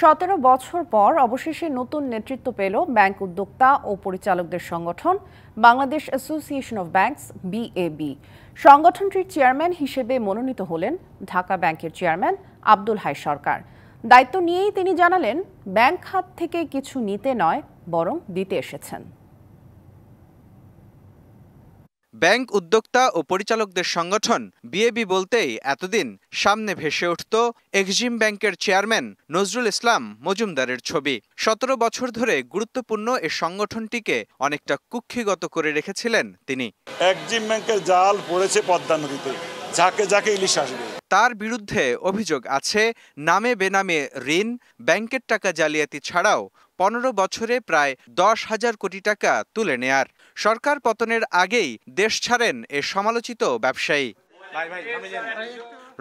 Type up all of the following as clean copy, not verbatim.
17 বছর পর অবশেষে নতুন নেতৃত্ব পেল ব্যাংক উদ্যোক্তা ও পরিচালকদের সংগঠন Bangladesh association of banks BAB। সংগঠনটির চেয়ারম্যান হিসেবে মনোনীত হলেন ঢাকা ব্যাংকের চেয়ারম্যান আব্দুল হাই সরকার। দায়িত্ব নিয়েই তিনি জানালেন, ব্যাংক খাত থেকে কিছু নিতে নয়, বরং দিতে এসেছেন। ব্যাংক উদ্যোক্তা ও পরিচালকদের সংগঠন BAB বলতেই এতদিন সামনে ভেসে উঠত এক্সিম ব্যাংকের চেয়ারম্যান নজরুল ইসলাম মজুমদারের ছবি। 17 বছর ধরে গুরুত্বপূর্ণ এ সংগঠনটিকে অনেকটা কুক্ষিগত করে রেখেছিলেন তিনি। এক্সিম ব্যাংকের জাল পড়েছে পদ্মা নদীতে, যাকে যাকে ইলিশ আসবে। তার বিরুদ্ধে অভিযোগ আছে নামে বেনামে ঋণ, ব্যাংকের টাকা জালিয়াতি ছাড়াও 15 বছরে প্রায় 10,000 কোটি টাকা তুলে নেয়ার। সরকার পতনের আগেই দেশ ছাড়েন এ সমালোচিত ব্যবসায়ী।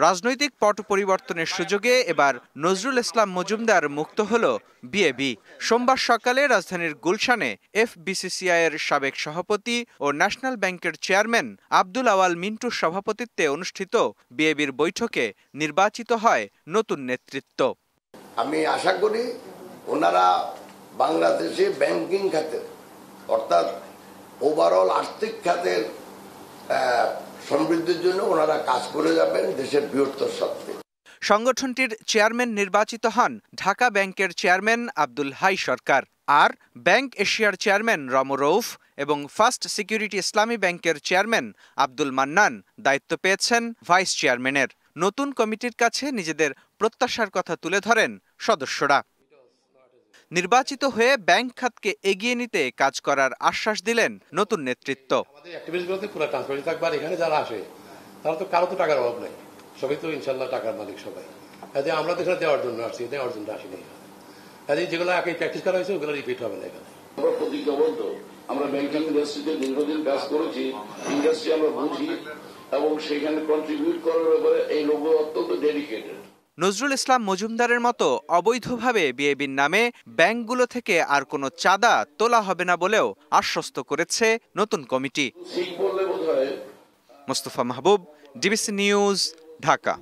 রাজনৈতিক পট পরিবর্তনের সুযোগে এবার নজরুল ইসলাম মজুমদার মুক্ত হল BAB। সোমবার সকালে রাজধানীর গুলশানে FBCCI এর সাবেক সভাপতি ও ন্যাশনাল ব্যাংকের চেয়ারম্যান আব্দুল আওয়াল মিন্টুর সভাপতিত্বে অনুষ্ঠিত BABর বৈঠকে নির্বাচিত হয় নতুন নেতৃত্ব। আমি আশা করি ওনারা বাংলাদেশে ব্যাংকিং খাতের অর্থাৎ ওভারঅল আর্থিক খাতের সমৃদ্ধির জন্য ওনারা কাজ করে যাবেন দেশের বৃহত্তর স্বার্থে। সংগঠনটির চেয়ারম্যান নির্বাচিত হন ঢাকা ব্যাংকের চেয়ারম্যান আব্দুল হাই সরকার, আর ব্যাংক এশিয়ার চেয়ারম্যান রৌফ এবং ফার্স্ট সিকিউরিটি ইসলামী ব্যাংকের চেয়ারম্যান আব্দুল মান্নান দায়িত্ব পেয়েছেন ভাইস চেয়ারম্যানের। নতুন কমিটির কাছে নিজেদের প্রত্যাশার কথা তুলে ধরেন সদস্যরা। নির্বাচিত হয়ে ব্যাংক খাতকে এগিয়ে নিতে কাজ করার আশ্বাস দিলেন নতুন নেতৃত্ব। এখানে যারা আসে তারা তো কারো তো টাকার অভাব নাই, সবাই তো ইনশাল্লাহ টাকার মালিক সবাই। আমরা তো এখানে দেওয়ার জন্য আসছি, দেওয়ার জন্য আসিনি। যেগুলো আগে প্র্যাকটিস করা হয়েছে ওগুলো রিপিট হবে না। এখানে আমরা প্রতিজ্ঞাবদ্ধ, আমরা ব্যাংকিং ইন্ডাস্ট্রিতে দীর্ঘদিন কাজ করেছি, ইন্ডাস্ট্রি আমরা বুঝি এবং সেখানে কন্ট্রিবিউট করার ব্যাপারে এই লোক অত্যন্ত ডেডিকেটেড। নজরুল ইসলাম মজুমদারের মতো অবৈধভাবে BABর নামে ব্যাংকগুলো থেকে আর কোনো চাঁদা তোলা হবে না বলেও আশ্বস্ত করেছে নতুন কমিটি। ঠিক বললে বোধহয়। মোস্তফা মাহবুব, DBC নিউজ, ঢাকা।